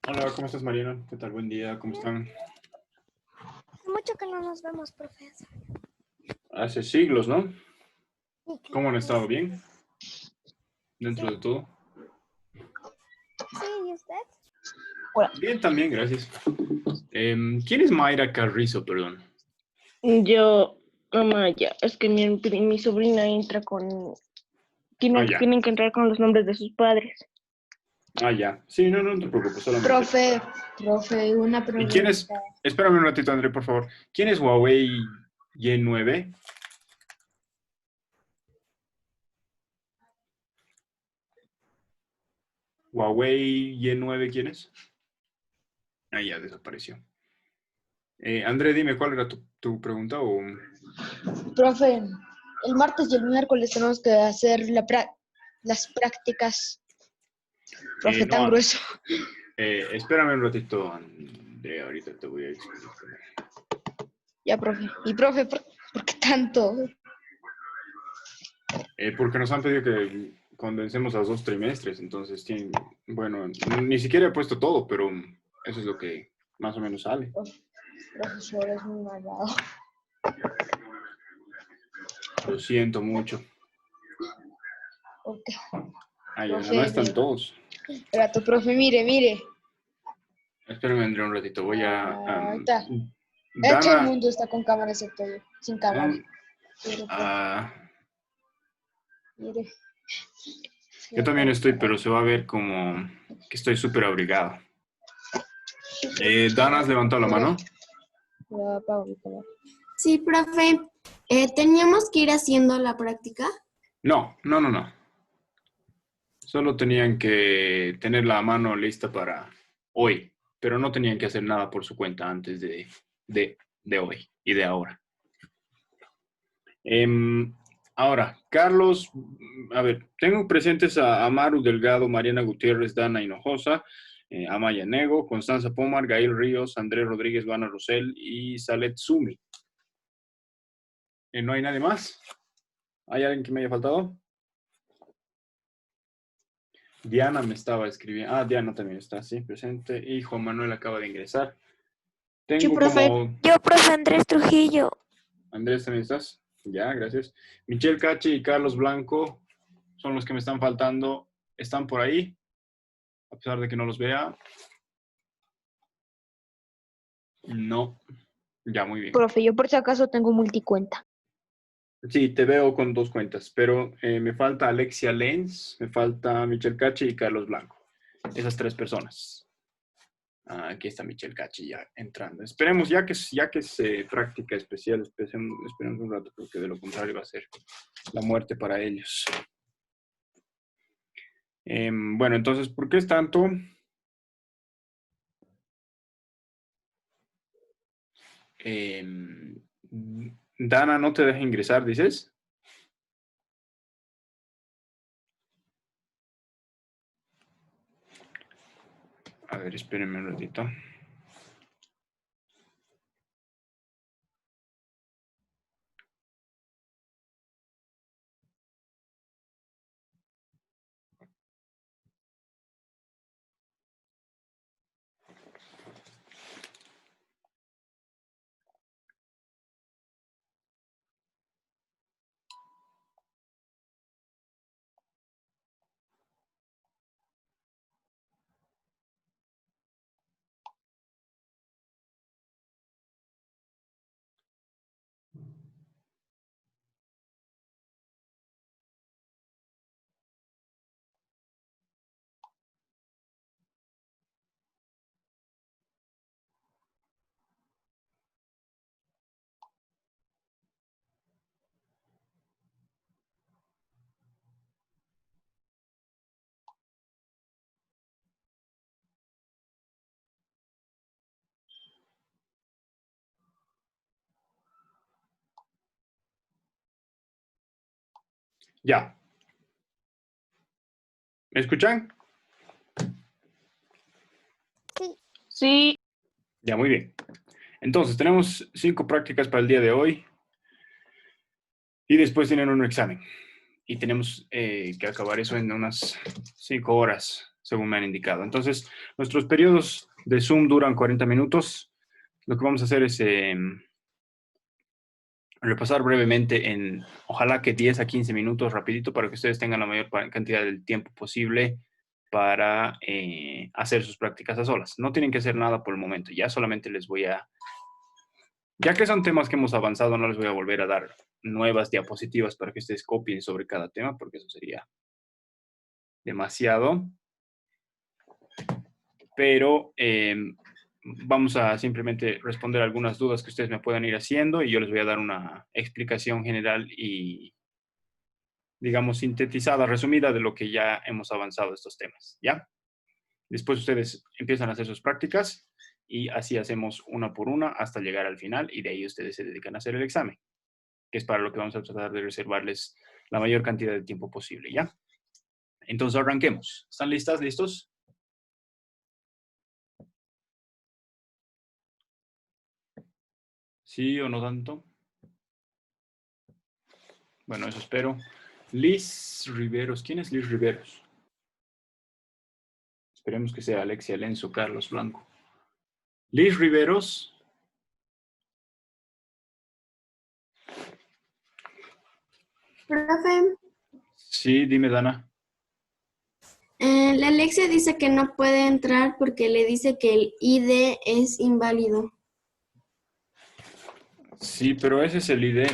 Hola, ¿cómo estás, Mariana? ¿Qué tal? Buen día, ¿cómo están? Hace mucho que no nos vemos, profesor. Hace siglos, ¿no? Sí, ¿Cómo han estado? sí. ¿Bien? ¿Dentro de todo? Sí, ¿y usted? Hola. Bien, también, gracias. ¿Quién es Mayra Carrizo, perdón? Yo, mamá, ya, es que mi sobrina entra con... Ya. Tienen que entrar con los nombres de sus padres. Ya. Sí, no te preocupes, solamente. Profe, una ¿Y pregunta. quién es? Espérame un ratito, André, por favor. ¿Quién es Huawei Y9? ¿Huawei Y9 quién es? Ya desapareció. André, dime, ¿cuál era tu pregunta? O... Profe, el martes y el miércoles tenemos que hacer las prácticas. Profe, tan no, grueso. espérame un ratito, André, ahorita te voy a explicar. Ya, profe. Y profe, ¿por qué tanto? Porque nos han pedido que condensemos los 2 trimestres, entonces bueno, ni siquiera he puesto todo, pero eso es lo que más o menos sale. Profesor, es muy malvado. Lo siento mucho. ¿Por qué? Ya, no están todos. Rato, profe, mire. Espérame, André, un ratito, voy a... Ahí está. Todo el Dana... mundo está con cámara excepto yo, sin cámara. Mire, mire. Yo también estoy, pero se va a ver como que estoy súper abrigado. Dana, ¿has levantado la mano? Ya apago mi cámara. Sí, profe. ¿Teníamos que ir haciendo la práctica? No. Solo tenían que tener la mano lista para hoy, pero no tenían que hacer nada por su cuenta antes de hoy y de ahora. Ahora, Carlos, a ver, tengo presentes a Amaru Delgado, Mariana Gutiérrez, Dana Hinojosa, Amaya Nego, Constanza Pomar, Gail Ríos, Andrés Rodríguez, Vana Rosell y Salet Sumi. ¿No hay nadie más? ¿Hay alguien que me haya faltado? Diana me estaba escribiendo. Diana también está, sí, presente. Y Juan Manuel acaba de ingresar. Sí, profe. Yo, profe Andrés Trujillo. Andrés, ¿también estás? Ya, gracias. Michelle Cachi y Carlos Blanco son los que me están faltando. ¿Están por ahí? A pesar de que no los vea. No. Ya, muy bien. Profe, yo por si acaso tengo multicuenta. Sí, te veo con 2 cuentas, pero me falta Alexia Lenz, me falta Michelle Cachi y Carlos Blanco. Esas 3 personas. Aquí está Michelle Cachi ya entrando. Esperemos, ya que es práctica especial, esperemos un rato, porque de lo contrario va a ser la muerte para ellos. Bueno, entonces, ¿por qué es tanto? Dana, no te deja ingresar, dices. A ver, espérenme un ratito. Ya. ¿Me escuchan? Sí. Ya, muy bien. Entonces, tenemos 5 prácticas para el día de hoy. Y después tienen un examen. Y tenemos que acabar eso en unas 5 horas. según me han indicado. Entonces, nuestros periodos de Zoom duran 40 minutos. Lo que vamos a hacer es repasar brevemente en, ojalá que 10 a 15 minutos, rapidito, para que ustedes tengan la mayor cantidad del tiempo posible para hacer sus prácticas a solas. No tienen que hacer nada por el momento, ya solamente les voy a... Ya que son temas que hemos avanzado, no les voy a volver a dar nuevas diapositivas para que ustedes copien sobre cada tema, porque eso sería demasiado. Pero vamos a simplemente responder algunas dudas que ustedes me puedan ir haciendo y yo les voy a dar una explicación general y, digamos, sintetizada, resumida de lo que ya hemos avanzado estos temas, ¿ya? Después ustedes empiezan a hacer sus prácticas y así hacemos una por una hasta llegar al final y de ahí ustedes se dedican a hacer el examen, que es para lo que vamos a tratar de reservarles la mayor cantidad de tiempo posible, ¿ya? Entonces arranquemos. ¿Están listas? ¿Listos? ¿Sí o no tanto? Bueno, eso espero. Liz Riveros. ¿Quién es Liz Riveros? Esperemos que sea Alexia Lenzo, Carlos Blanco. Liz Riveros. Profe, Sí, dime, Dana. la Alexia dice que no puede entrar porque le dice que el ID es inválido. Sí, pero ese es el ID.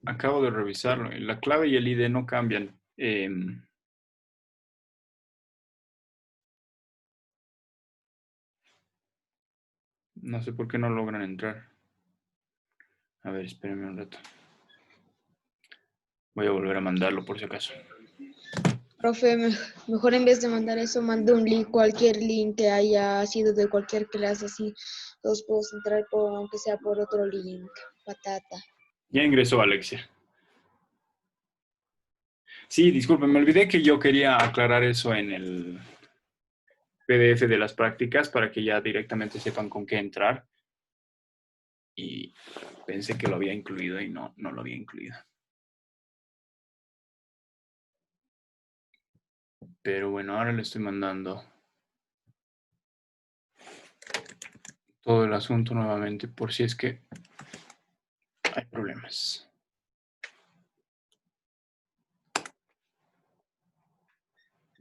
Acabo de revisarlo. La clave y el ID no cambian. No sé por qué no logran entrar. A ver, espérenme un rato. Voy a volver a mandarlo por si acaso. Profe, mejor en vez de mandar eso, mande un link, cualquier link que haya sido de cualquier clase, así todos podemos entrar, aunque sea por otro link. Patata. Ya ingresó Alexia. Sí, disculpen, me olvidé que yo quería aclarar eso en el PDF de las prácticas para que ya directamente sepan con qué entrar. Y pensé que lo había incluido y no lo había incluido. Pero bueno, ahora le estoy mandando todo el asunto nuevamente por si es que hay problemas.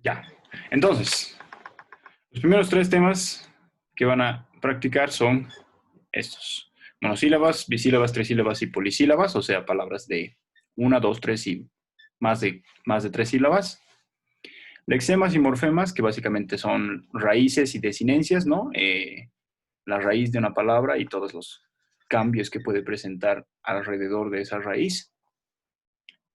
Ya. Entonces, los primeros 3 temas que van a practicar son estos. Monosílabas, bisílabas, trisílabas y polisílabas, o sea, palabras de 1, 2, 3 y más de 3 sílabas. Lexemas y morfemas, que básicamente son raíces y desinencias, ¿no? La raíz de una palabra y todos los cambios que puede presentar alrededor de esa raíz.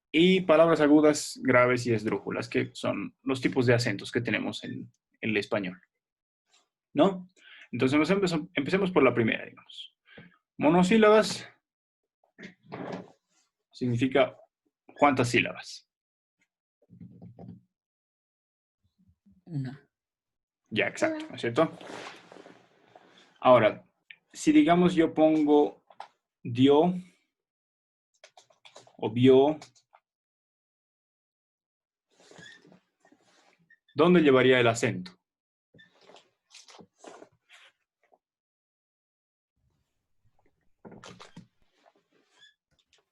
Y palabras agudas, graves y esdrújulas, que son los tipos de acentos que tenemos en el español, ¿no? Entonces empecemos por la primera, digamos. Monosílabas significa ¿cuántas sílabas? Una. Ya, exacto, ¿no es cierto? Ahora, si digamos yo pongo dio o vio, ¿dónde llevaría el acento?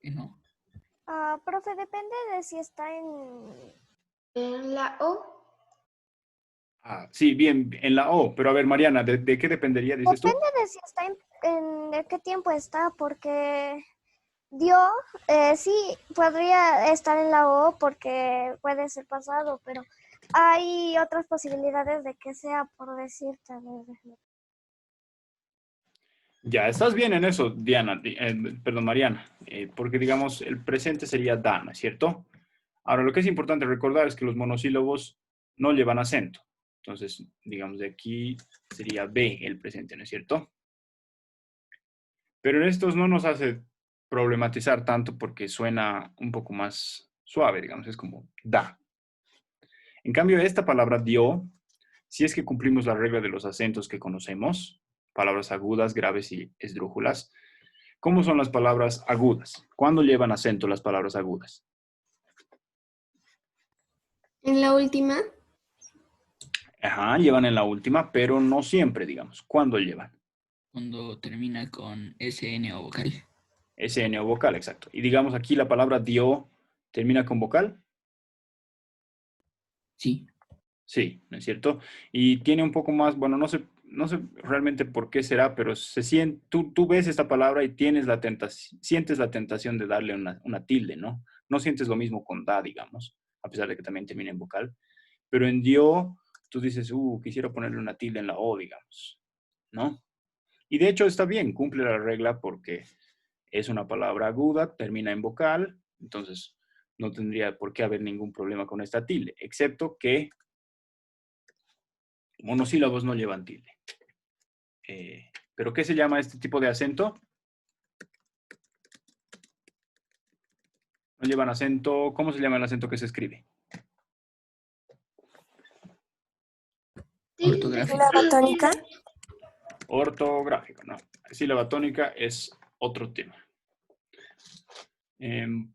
¿Y no? Profe, depende de si está En la O, Ah, sí, bien, en la O. Pero a ver, Mariana, ¿de qué dependería, dices tú? Depende de si está en qué tiempo está, porque dio, sí, podría estar en la O porque puede ser pasado, pero hay otras posibilidades de que sea por decirte. Ya, estás bien en eso, Diana, perdón, Mariana, porque digamos, el presente sería da, ¿no es cierto? Ahora, lo que es importante recordar es que los monosílabos no llevan acento. Entonces, digamos, de aquí sería B el presente, ¿no es cierto? Pero en estos no nos hace problematizar tanto porque suena un poco más suave, digamos, es como da. En cambio, esta palabra dio, si es que cumplimos la regla de los acentos que conocemos, palabras agudas, graves y esdrújulas, ¿cómo son las palabras agudas? ¿Cuándo llevan acento las palabras agudas? en la última. Ajá, llevan en la última, pero no siempre, digamos. ¿Cuándo llevan? Cuando termina con SN o vocal. SN o vocal, exacto. Y digamos aquí la palabra dio termina con vocal. Sí. Sí, ¿no es cierto? Y tiene un poco más, bueno, no sé realmente por qué será, pero se siente, tú ves esta palabra y tienes la tentación, sientes la tentación de darle una tilde, ¿no? No sientes lo mismo con da, digamos, a pesar de que también termina en vocal. Pero en dio, tú dices, quisiera ponerle una tilde en la O, digamos, ¿no? Y de hecho está bien, cumple la regla porque es una palabra aguda, termina en vocal, entonces no tendría por qué haber ningún problema con esta tilde, excepto que monosílabos no llevan tilde. ¿Pero qué se llama este tipo de acento? No llevan acento. ¿Cómo se llama el acento que se escribe? Ortográfico. ¿Sílaba tónica? Ortográfico, no. Sílaba tónica es otro tema.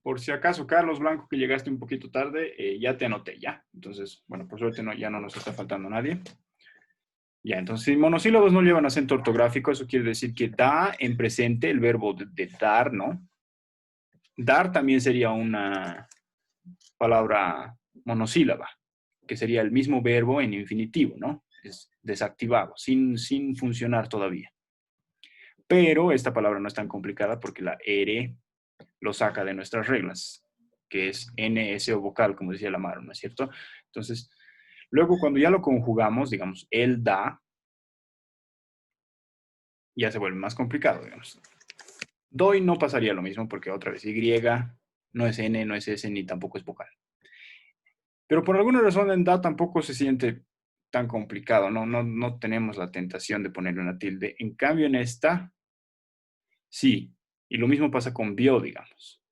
Por si acaso, Carlos Blanco, que llegaste un poquito tarde, ya te anoté, ya. Entonces, bueno, por suerte ya no nos está faltando nadie. Ya, entonces, si monosílabos no llevan acento ortográfico, eso quiere decir que da en presente el verbo de dar, ¿no? Dar también sería una palabra monosílaba, que sería el mismo verbo en infinitivo, ¿no? Es desactivado, sin funcionar todavía. Pero esta palabra no es tan complicada porque la R lo saca de nuestras reglas, que es NS o vocal, como decía la Maro, ¿no es cierto? Entonces, luego cuando ya lo conjugamos, digamos, él da, ya se vuelve más complicado, digamos. Doy no pasaría lo mismo porque otra vez Y no es N, no es S, ni tampoco es vocal. Pero por alguna razón en da tampoco se siente tan complicado, no tenemos la tentación de ponerle una tilde. En cambio en esta, sí. Y lo mismo pasa con bio, digamos.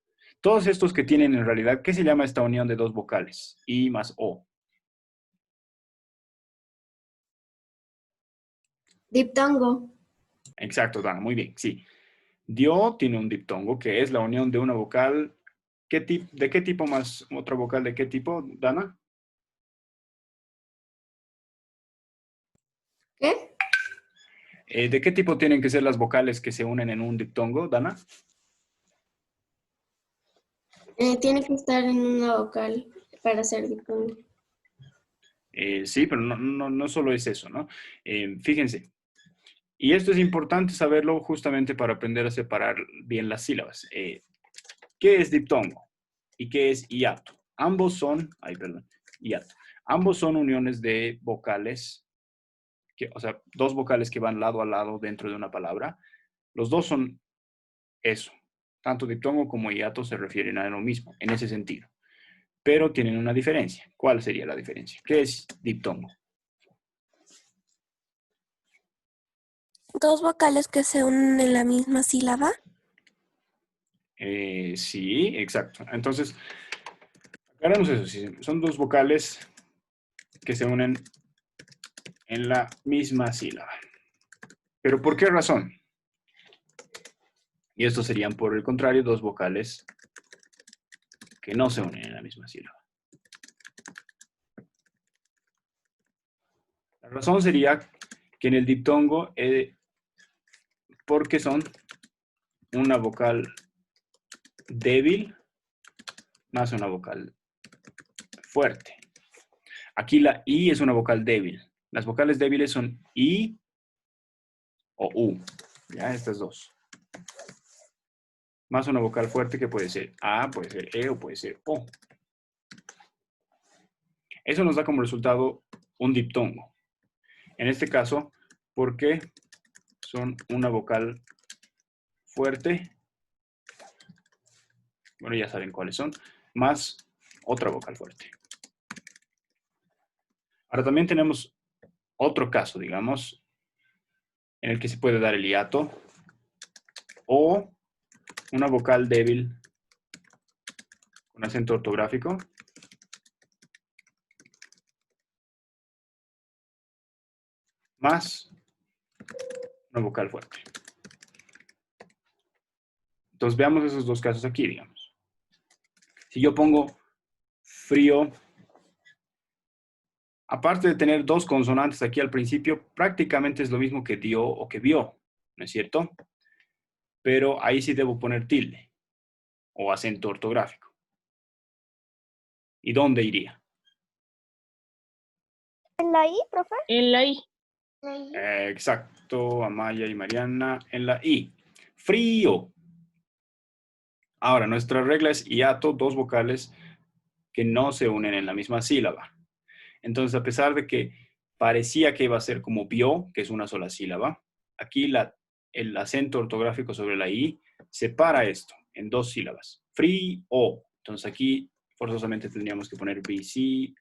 Todos estos que tienen en realidad, ¿qué se llama esta unión de dos vocales? I más O. Diptongo. Exacto, Dana, muy bien, sí. Dio tiene un diptongo, que es la unión de una vocal. ¿De qué tipo más otra vocal? ¿De qué tipo, Dana? ¿Qué? ¿De qué tipo tienen que ser las vocales que se unen en un diptongo, Dana? Tiene que estar en una vocal para ser diptongo. Sí, pero no solo es eso, ¿no? Fíjense, y esto es importante saberlo justamente para aprender a separar bien las sílabas. ¿Qué es diptongo? ¿Y qué es hiato? Ambos son, hiato. Ambos son uniones de vocales, o sea, dos vocales que van lado a lado dentro de una palabra. Los dos son eso. Tanto diptongo como hiato se refieren a lo mismo, en ese sentido. Pero tienen una diferencia. ¿Cuál sería la diferencia? ¿Qué es diptongo? Dos vocales que se unen en la misma sílaba. Sí, exacto. Entonces, aclaremos eso. Sí, son dos vocales que se unen en la misma sílaba. ¿Pero por qué razón? Y estos serían, por el contrario, dos vocales que no se unen en la misma sílaba. La razón sería que en el diptongo, porque son una vocal débil más una vocal fuerte. Aquí la I es una vocal débil. Las vocales débiles son I o U. Ya, estas dos. Más una vocal fuerte que puede ser A, puede ser E o puede ser O. Eso nos da como resultado un diptongo. En este caso, porque son una vocal fuerte, bueno, ya saben cuáles son, más otra vocal fuerte. Ahora también tenemos otro caso, digamos, en el que se puede dar el hiato o una vocal débil con acento ortográfico más una vocal fuerte. Entonces veamos esos dos casos aquí, digamos. Si yo pongo frío Aparte de tener dos consonantes aquí al principio, prácticamente es lo mismo que dio o que vio, ¿no es cierto? Pero ahí sí debo poner tilde o acento ortográfico. ¿Y dónde iría? ¿En la I, profe? En la I. Exacto, Amaya y Mariana, en la I. Frío. Ahora, nuestra regla es hiato, dos vocales que no se unen en la misma sílaba. Entonces, a pesar de que parecía que iba a ser como vio, que es una sola sílaba, aquí el acento ortográfico sobre la I separa esto en dos sílabas. Frío. Entonces aquí forzosamente tendríamos que poner bisílabas.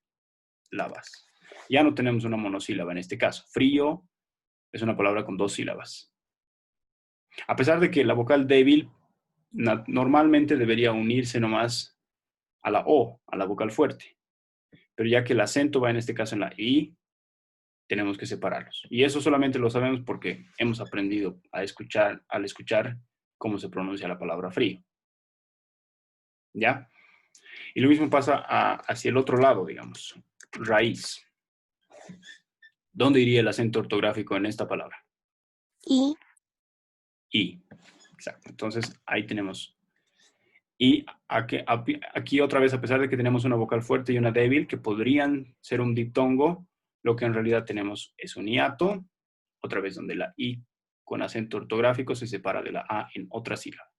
Ya no tenemos una monosílaba en este caso. Frío es una palabra con dos sílabas. A pesar de que la vocal débil normalmente debería unirse nomás a la O, a la vocal fuerte. Pero ya que el acento va en este caso en la I, tenemos que separarlos. Y eso solamente lo sabemos porque hemos aprendido al escuchar cómo se pronuncia la palabra frío. ¿Ya? Y lo mismo pasa hacia el otro lado, digamos. Raíz. ¿Dónde iría el acento ortográfico en esta palabra? I. I. Exacto. Entonces, ahí tenemos. Y aquí otra vez, a pesar de que tenemos una vocal fuerte y una débil, que podrían ser un diptongo, lo que en realidad tenemos es un hiato, otra vez donde la I con acento ortográfico se separa de la A en otra sílaba.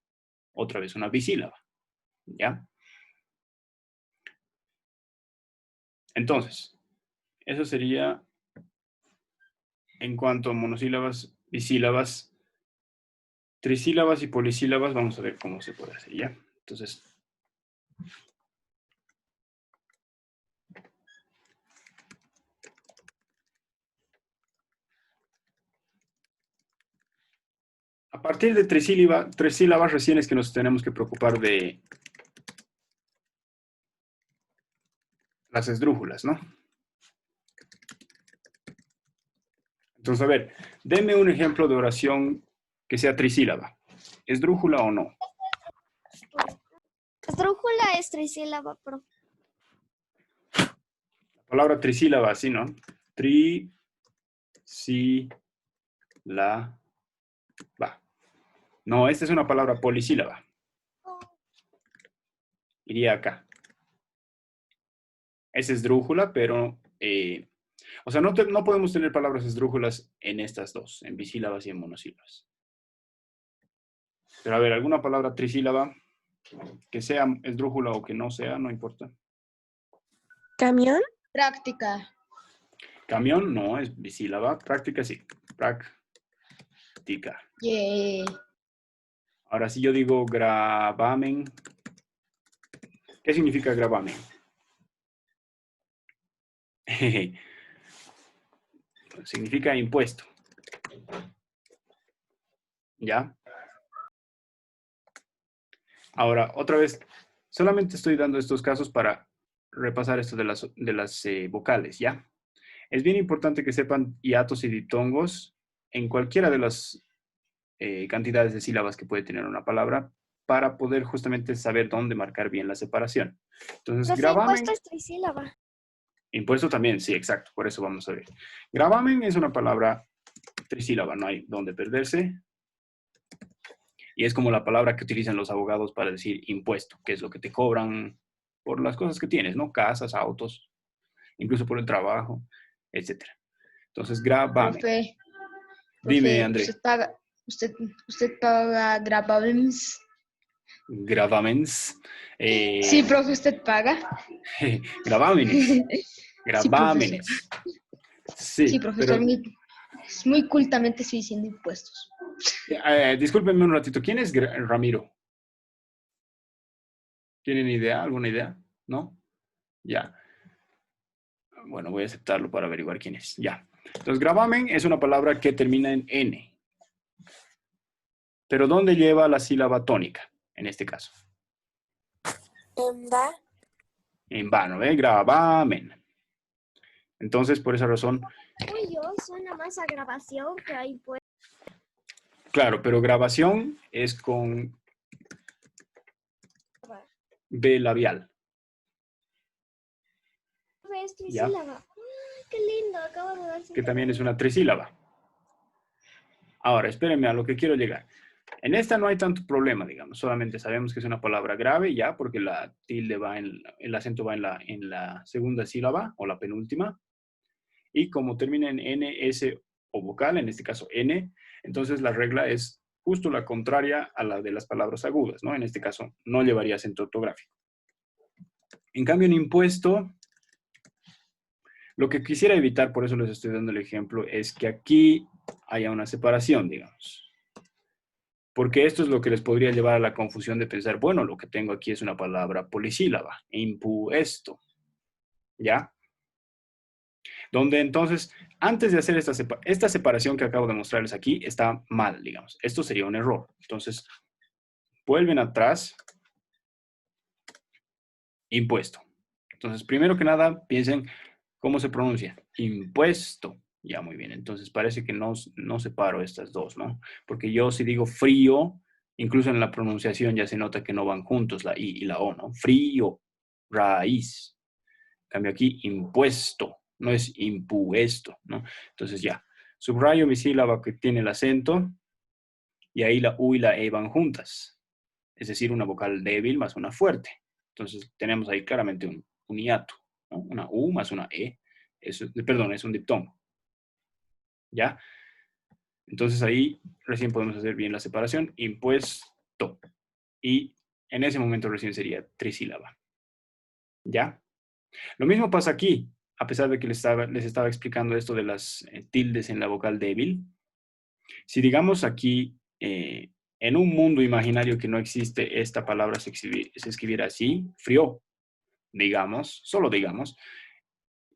Otra vez una bisílaba. ¿Ya? Entonces, eso sería en cuanto a monosílabas, bisílabas, trisílabas y polisílabas. Vamos a ver cómo se puede hacer, ¿ya? Entonces, a partir de trisílabas recién es que nos tenemos que preocupar de las esdrújulas, ¿no? Entonces, a ver, denme un ejemplo de oración que sea trisílaba. ¿Esdrújula o no? Esdrújula es trisílaba, profe. La palabra trisílaba, así, ¿no? Trisílaba. No, esta es una palabra polisílaba. Iría acá. Es esdrújula, pero... o sea, no podemos tener palabras esdrújulas en estas dos, en bisílabas y en monosílabas. Pero a ver, alguna palabra trisílaba que sea esdrújula o que no sea, no importa. ¿Camión? Práctica. Camión no es bisílaba, práctica sí. Práctica. Yeah. Ahora, si yo digo gravamen, ¿qué significa gravamen? Significa impuesto. ¿Ya? Ahora, otra vez, solamente estoy dando estos casos para repasar esto de las vocales, ¿ya? Es bien importante que sepan hiatos y diptongos en cualquiera de las cantidades de sílabas que puede tener una palabra para poder justamente saber dónde marcar bien la separación. Entonces, Profe, gravamen... impuesto es trisílaba. Impuesto también, sí, exacto. Por eso vamos a ver. Gravamen es una palabra trisílaba, no hay dónde perderse. Y es como la palabra que utilizan los abogados para decir impuesto, que es lo que te cobran por las cosas que tienes, ¿no? Casas, autos, incluso por el trabajo, etc. Entonces, gravamen. Profe, Dime, André. ¿Usted paga gravamens? Gravamens. Sí, profe, ¿usted paga? Gravámenes. Gravámenes. Sí, Sí, profesor, muy cultamente estoy diciendo impuestos. Discúlpenme un ratito. ¿Quién es Ramiro? ¿Tienen idea? ¿Alguna idea? ¿No? Ya. Bueno, voy a aceptarlo para averiguar quién es. Ya. Entonces, gravamen es una palabra que termina en N. Pero ¿dónde lleva la sílaba tónica? En este caso. En va. En vano, ¿eh? Gravamen. Entonces, por esa razón... Uy, yo suena más a grabación que a impuesto. Claro, pero grabación es con B labial. Es trisílaba. qué lindo, acabo de ver. que también es una trisílaba. Ahora, espérenme a lo que quiero llegar. En esta no hay tanto problema, digamos. Solamente sabemos que es una palabra grave ya, porque la tilde va el acento va en la segunda sílaba o la penúltima. Y como termina en N, S o vocal, en este caso N, entonces la regla es justo la contraria a la de las palabras agudas, ¿no? En este caso no llevaría acento ortográfico. En cambio, en impuesto, lo que quisiera evitar, por eso les estoy dando el ejemplo, es que aquí haya una separación, digamos. Porque esto es lo que les podría llevar a la confusión de pensar, bueno, lo que tengo aquí es una palabra polisílaba, impuesto, ¿ya? Donde entonces, antes de hacer esta separación que acabo de mostrarles aquí, está mal, digamos. Esto sería un error. Entonces, vuelven atrás, impuesto. Entonces, primero que nada, piensen cómo se pronuncia. Impuesto. Ya, muy bien. Entonces, parece que no separo estas dos, ¿no? Porque yo si digo frío, incluso en la pronunciación ya se nota que no van juntos la I y la O, ¿no? Frío, raíz. En cambio aquí, impuesto. No es impuesto, ¿no? Entonces ya, subrayo mi sílaba que tiene el acento y ahí la U y la E van juntas. Es decir, una vocal débil más una fuerte. Entonces tenemos ahí claramente un hiato, ¿no? Una U más una E. Perdón, es un diptongo. ¿Ya? Entonces ahí recién podemos hacer bien la separación. Impuesto. Y en ese momento recién sería trisílaba. ¿Ya? Lo mismo pasa aquí. A pesar de que les estaba explicando esto de las tildes en la vocal débil. Si digamos aquí, en un mundo imaginario que no existe, esta palabra se escribiera así, frío, digamos, solo digamos,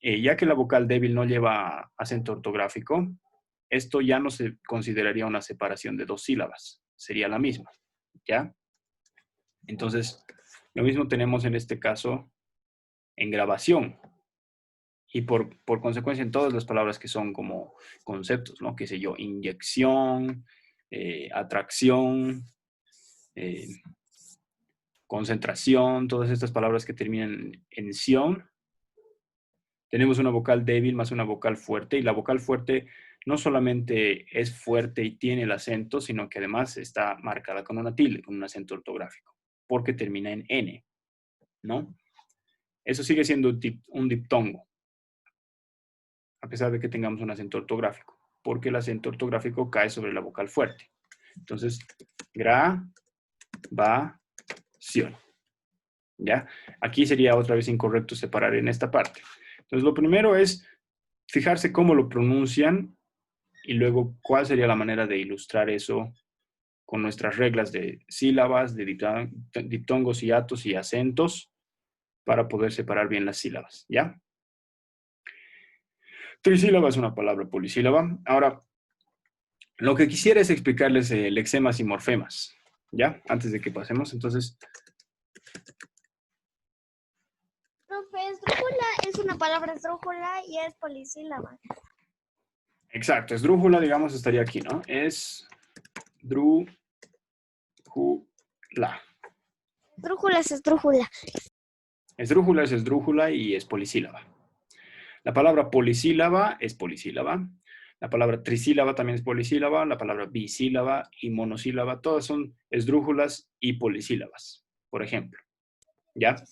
ya que la vocal débil no lleva acento ortográfico, esto ya no se consideraría una separación de dos sílabas, sería la misma, ¿ya? Entonces, lo mismo tenemos en este caso en grabación. Y por consecuencia en todas las palabras que son como conceptos, ¿no? Qué sé yo, inyección, atracción, concentración, todas estas palabras que terminan en ción. Tenemos una vocal débil más una vocal fuerte, y la vocal fuerte no solamente es fuerte y tiene el acento, sino que además está marcada con una tilde, con un acento ortográfico, porque termina en N, ¿no? Eso sigue siendo un diptongo, a pesar de que tengamos un acento ortográfico, porque el acento ortográfico cae sobre la vocal fuerte. Entonces, grabación. ¿Ya? Aquí sería otra vez incorrecto separar en esta parte. Entonces, lo primero es fijarse cómo lo pronuncian y luego cuál sería la manera de ilustrar eso con nuestras reglas de sílabas, de diptongos, hiatos y acentos para poder separar bien las sílabas, ¿ya? Trisílaba es una palabra polisílaba. Ahora, lo que quisiera es explicarles lexemas y morfemas, ¿ya? Antes de que pasemos, entonces... Profe, esdrújula es una palabra esdrújula y es polisílaba. Exacto, esdrújula, digamos, estaría aquí, ¿no? Esdrújula. Esdrújula es esdrújula. Esdrújula es esdrújula y es polisílaba. La palabra polisílaba es polisílaba. La palabra trisílaba también es polisílaba. La palabra bisílaba y monosílaba, todas son esdrújulas y polisílabas, por ejemplo. ¿Ya?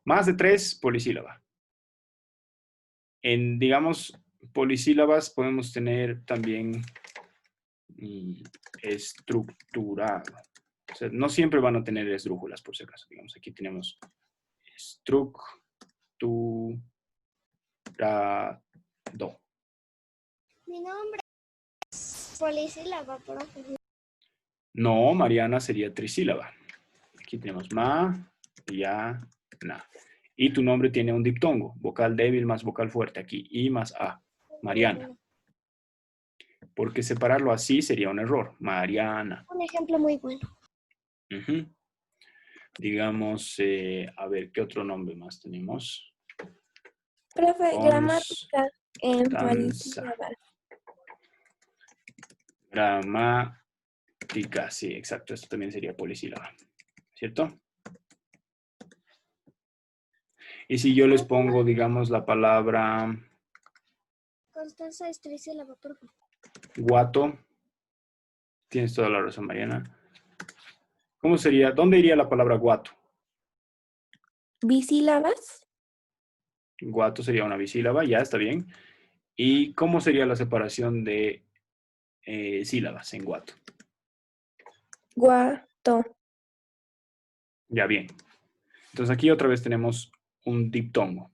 Más de 3, polisílaba. En, digamos, polisílabas podemos tener también estructurado. O sea, no siempre van a tener esdrújulas, por si acaso. Digamos, aquí tenemos estructurado. Mi nombre es polisílaba, profe. No, Mariana sería trisílaba. Aquí tenemos ma, ya, na. Y tu nombre tiene un diptongo, vocal débil más vocal fuerte aquí, I más A, Mariana. Porque separarlo así sería un error, Mariana. Un ejemplo muy bueno. Digamos, a ver, ¿qué otro nombre más tenemos? Profe, gramática en Constanza. polisílaba. Gramática, sí, exacto. Esto también sería polisílaba, ¿cierto? Y si yo les pongo, digamos, la palabra esa es trisílaba, profe. Guato. Tienes toda la razón, Mariana. ¿Cómo sería? ¿Dónde iría la palabra guato? ¿Bisílabas? Guato sería una bisílaba, ya está bien. ¿Y cómo sería la separación de sílabas en guato? Guato. Ya bien. Entonces aquí otra vez tenemos un diptongo.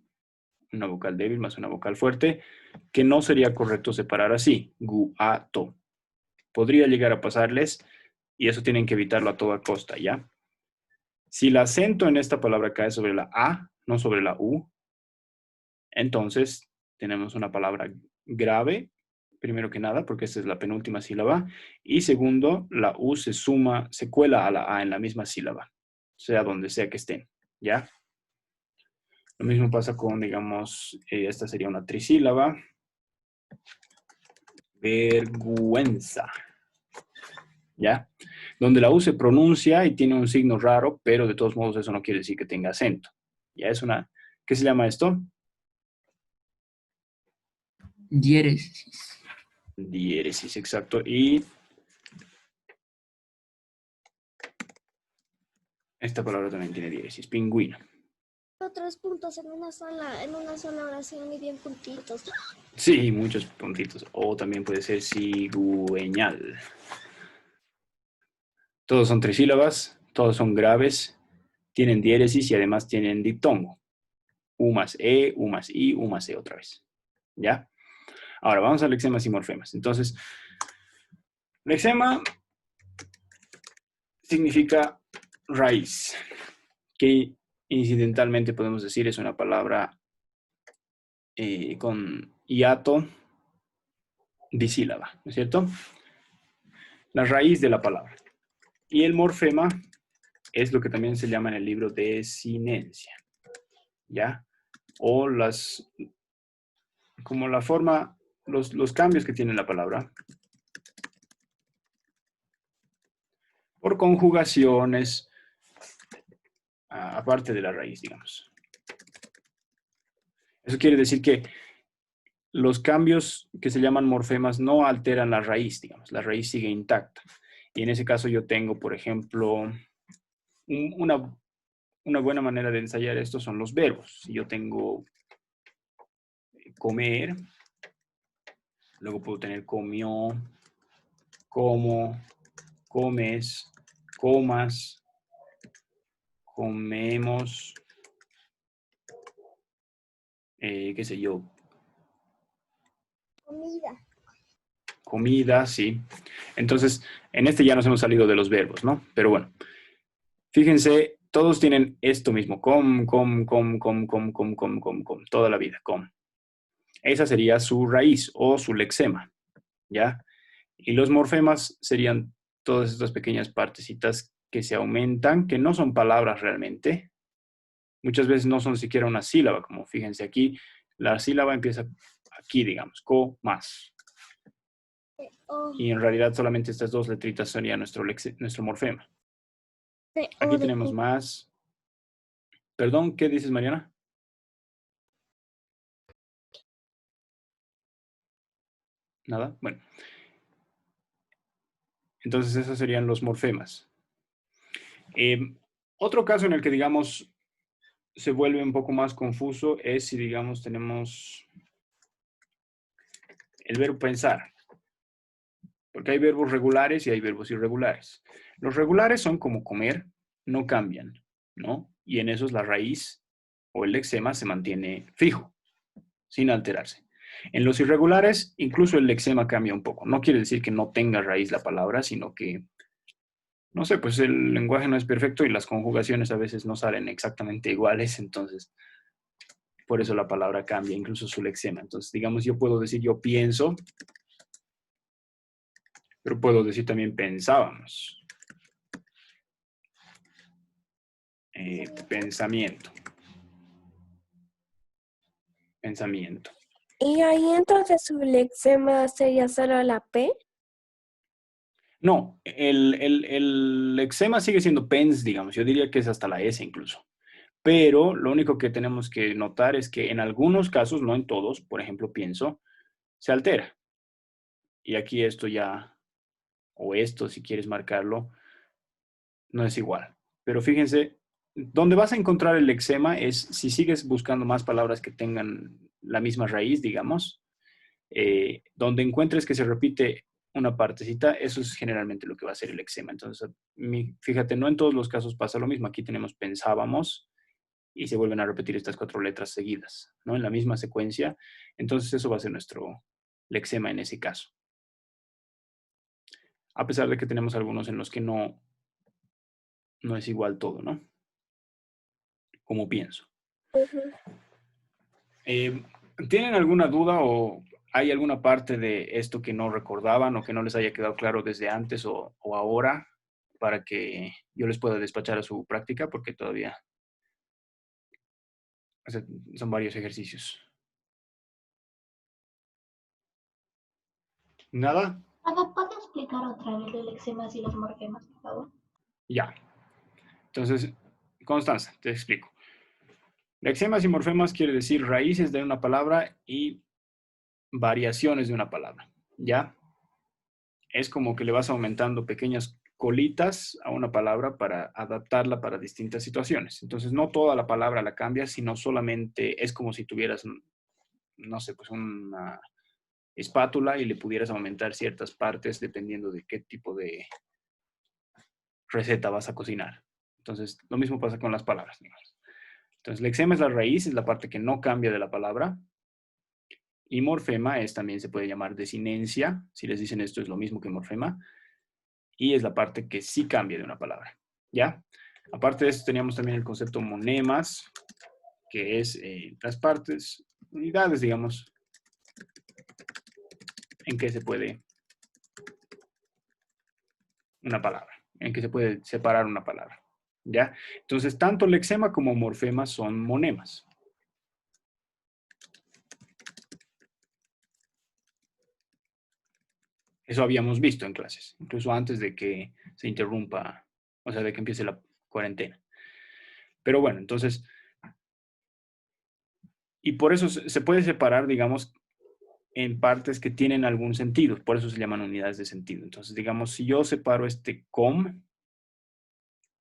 Una vocal débil más una vocal fuerte, que no sería correcto separar así. Guato. Podría llegar a pasarles y eso tienen que evitarlo a toda costa, ¿ya? Si el acento en esta palabra cae sobre la A, no sobre la U, entonces tenemos una palabra grave, primero que nada, porque esta es la penúltima sílaba, y segundo, la U se cuela a la A en la misma sílaba, sea donde sea que estén, ¿ya? Lo mismo pasa con, digamos, esta sería una trisílaba. Vergüenza. ¿Ya? Donde la U se pronuncia y tiene un signo raro, pero de todos modos eso no quiere decir que tenga acento. Ya es una... ¿Qué se llama esto? Diéresis. Diéresis, exacto. Y esta palabra también tiene diéresis. Pingüino. 3 puntos en una sola oración y bien puntitos. Sí, muchos puntitos. O también puede ser cigüeñal. Todos son trisílabas, todos son graves, tienen diéresis y además tienen diptongo. U más E, U más I, U más E otra vez. ¿Ya? Ahora vamos a lexemas y morfemas. Entonces, lexema significa raíz, que incidentalmente podemos decir es una palabra con hiato disílaba, ¿no es cierto? La raíz de la palabra. Y el morfema es lo que también se llama en el libro desinencia, ¿ya? O como la forma, los cambios que tiene la palabra por conjugaciones, aparte de la raíz, digamos. Eso quiere decir que los cambios que se llaman morfemas no alteran la raíz, digamos. La raíz sigue intacta. Y en ese caso yo tengo, por ejemplo, una buena manera de ensayar esto son los verbos. Si yo tengo comer, luego puedo tener comió, como, comes, comas, comemos, qué sé yo. Comida. Comida, sí. Entonces, en este ya nos hemos salido de los verbos, ¿no? Pero bueno, fíjense, todos tienen esto mismo, com, toda la vida, com. Esa sería su raíz o su lexema, ¿ya? Y los morfemas serían todas estas pequeñas partecitas que se aumentan, que no son palabras realmente. Muchas veces no son siquiera una sílaba, como fíjense aquí, la sílaba empieza aquí, digamos, co más. Y en realidad solamente estas dos letritas serían nuestro morfema. Aquí tenemos más. Perdón, ¿qué dices, Mariana? Nada, bueno. Entonces esos serían los morfemas. Otro caso en el que, digamos, se vuelve un poco más confuso es si, digamos, tenemos el verbo pensar. Porque hay verbos regulares y hay verbos irregulares. Los regulares son como comer, no cambian, ¿no? Y en esos la raíz o el lexema se mantiene fijo, sin alterarse. En los irregulares, incluso el lexema cambia un poco. No quiere decir que no tenga raíz la palabra, sino que, no sé, pues el lenguaje no es perfecto y las conjugaciones a veces no salen exactamente iguales, entonces por eso la palabra cambia, incluso su lexema. Entonces, digamos, yo puedo decir yo pienso, pero puedo decir también pensábamos. Pensamiento. Pensamiento. ¿Y ahí entonces su lexema sería solo la P? No, el lexema sigue siendo pens, digamos. Yo diría que es hasta la S incluso. Pero lo único que tenemos que notar es que en algunos casos, no en todos, por ejemplo, pienso, se altera. Y aquí esto ya, o esto si quieres marcarlo, no es igual. Pero fíjense, donde vas a encontrar el lexema es si sigues buscando más palabras que tengan la misma raíz, digamos. Donde encuentres que se repite una partecita, eso es generalmente lo que va a ser el lexema. Entonces, fíjate, no en todos los casos pasa lo mismo. Aquí tenemos pensábamos y se vuelven a repetir estas 4 letras seguidas, ¿no? En la misma secuencia. Entonces, eso va a ser nuestro lexema en ese caso. A pesar de que tenemos algunos en los que no es igual todo, ¿no? Como pienso. ¿Tienen alguna duda o hay alguna parte de esto que no recordaban o que no les haya quedado claro desde antes o ahora para que yo les pueda despachar a su práctica? Porque todavía son varios ejercicios. ¿Nada? ¿Puede explicar otra vez los lexemas y los morfemas, por favor? Ya. Entonces, Constanza, te explico. Lexemas y morfemas quiere decir raíces de una palabra y variaciones de una palabra, ¿ya? Es como que le vas aumentando pequeñas colitas a una palabra para adaptarla para distintas situaciones. Entonces, no toda la palabra la cambias, sino solamente es como si tuvieras, no sé, pues una espátula y le pudieras aumentar ciertas partes dependiendo de qué tipo de receta vas a cocinar. Entonces, lo mismo pasa con las palabras, digamos. Entonces, lexema es la raíz, es la parte que no cambia de la palabra. Y morfema también se puede llamar desinencia. Si les dicen esto es lo mismo que morfema. Y es la parte que sí cambia de una palabra. ¿Ya? Aparte de esto teníamos también el concepto monemas, que es las partes, unidades, digamos, en que se puede una palabra, en que se puede separar una palabra. ¿Ya? Entonces, tanto lexema como morfema son monemas. Eso habíamos visto en clases, incluso antes de que se interrumpa, o sea, de que empiece la cuarentena. Pero bueno, entonces, y por eso se puede separar, digamos, en partes que tienen algún sentido, por eso se llaman unidades de sentido. Entonces, digamos, si yo separo este com,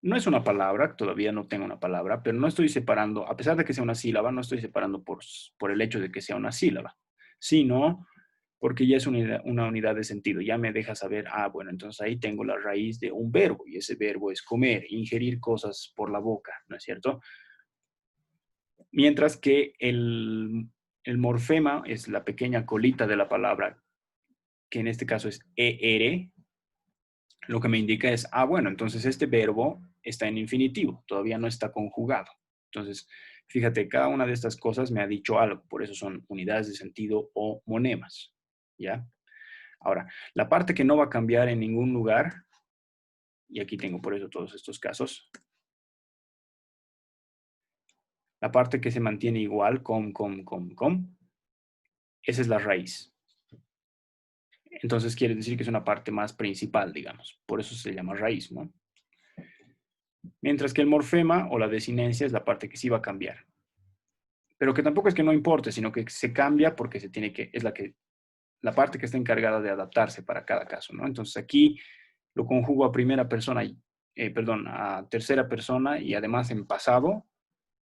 no es una palabra, todavía no tengo una palabra, pero no estoy separando, a pesar de que sea una sílaba, no estoy separando por el hecho de que sea una sílaba, sino porque ya es una unidad de sentido, ya me deja saber, bueno, entonces ahí tengo la raíz de un verbo, y ese verbo es comer, ingerir cosas por la boca, ¿no es cierto? Mientras que el morfema es la pequeña colita de la palabra, que en este caso es ER, lo que me indica es, bueno, entonces este verbo está en infinitivo, todavía no está conjugado. Entonces, fíjate, cada una de estas cosas me ha dicho algo, por eso son unidades de sentido o monemas. ¿Ya? Ahora, la parte que no va a cambiar en ningún lugar, y aquí tengo por eso todos estos casos, la parte que se mantiene igual, esa es la raíz. Entonces quiere decir que es una parte más principal, digamos. Por eso se llama raíz, ¿no? Mientras que el morfema o la desinencia es la parte que sí va a cambiar. Pero que tampoco es que no importe, sino que se cambia porque se tiene que, es la parte que está encargada de adaptarse para cada caso, ¿no? Entonces aquí lo conjugo a primera persona, a tercera persona y además en pasado,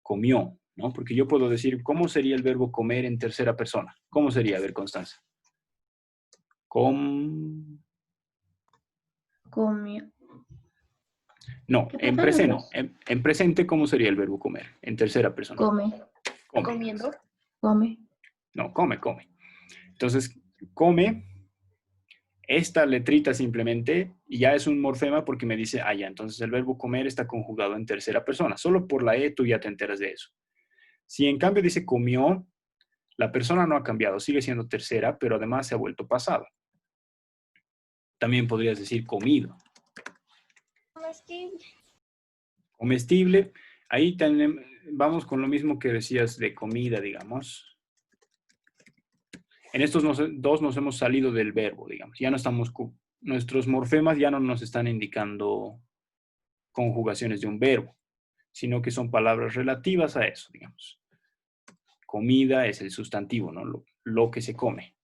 comió, ¿no? Porque yo puedo decir, ¿cómo sería el verbo comer en tercera persona? ¿Cómo sería? A ver, Constanza. Comió. No, en presente. En presente, ¿cómo sería el verbo comer? En tercera persona. Come. Comiendo. Come. No, come. Entonces, come, esta letrita simplemente, y ya es un morfema porque me dice, ya, entonces el verbo comer está conjugado en tercera persona. Solo por la tú ya te enteras de eso. Si en cambio dice comió, la persona no ha cambiado, sigue siendo tercera, pero además se ha vuelto pasado. También podrías decir comido. Comestible. Comestible. Ahí también vamos con lo mismo que decías de comida, digamos. En estos dos nos hemos salido del verbo, digamos. Ya no estamos, nuestros morfemas ya no nos están indicando conjugaciones de un verbo, sino que son palabras relativas a eso, digamos. Comida es el sustantivo, ¿no? Lo que se come.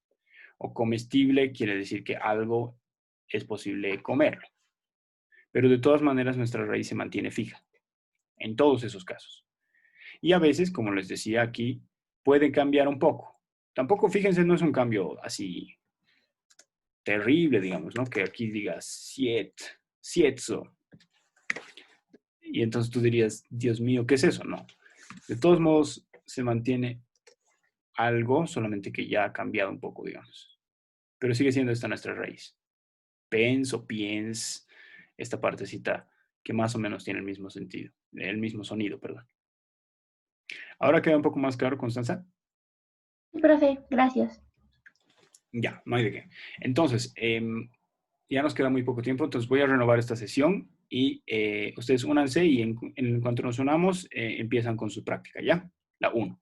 O comestible quiere decir que algo es posible comerlo. Pero de todas maneras nuestra raíz se mantiene fija. En todos esos casos. Y a veces, como les decía aquí, puede cambiar un poco. Tampoco, fíjense, no es un cambio así terrible, digamos, ¿no? Que aquí digas sietzo. Y entonces tú dirías, Dios mío, ¿qué es eso? No. De todos modos, se mantiene algo, solamente que ya ha cambiado un poco, digamos. Pero sigue siendo esta nuestra raíz. Pens o piens, esta partecita que más o menos tiene el mismo sentido, el mismo sonido, perdón. ¿Ahora queda un poco más claro, Constanza? Profe, gracias. Ya, no hay de qué. Entonces, ya nos queda muy poco tiempo, entonces voy a renovar esta sesión y ustedes únanse y en cuanto nos unamos, empiezan con su práctica, ¿ya? La 1.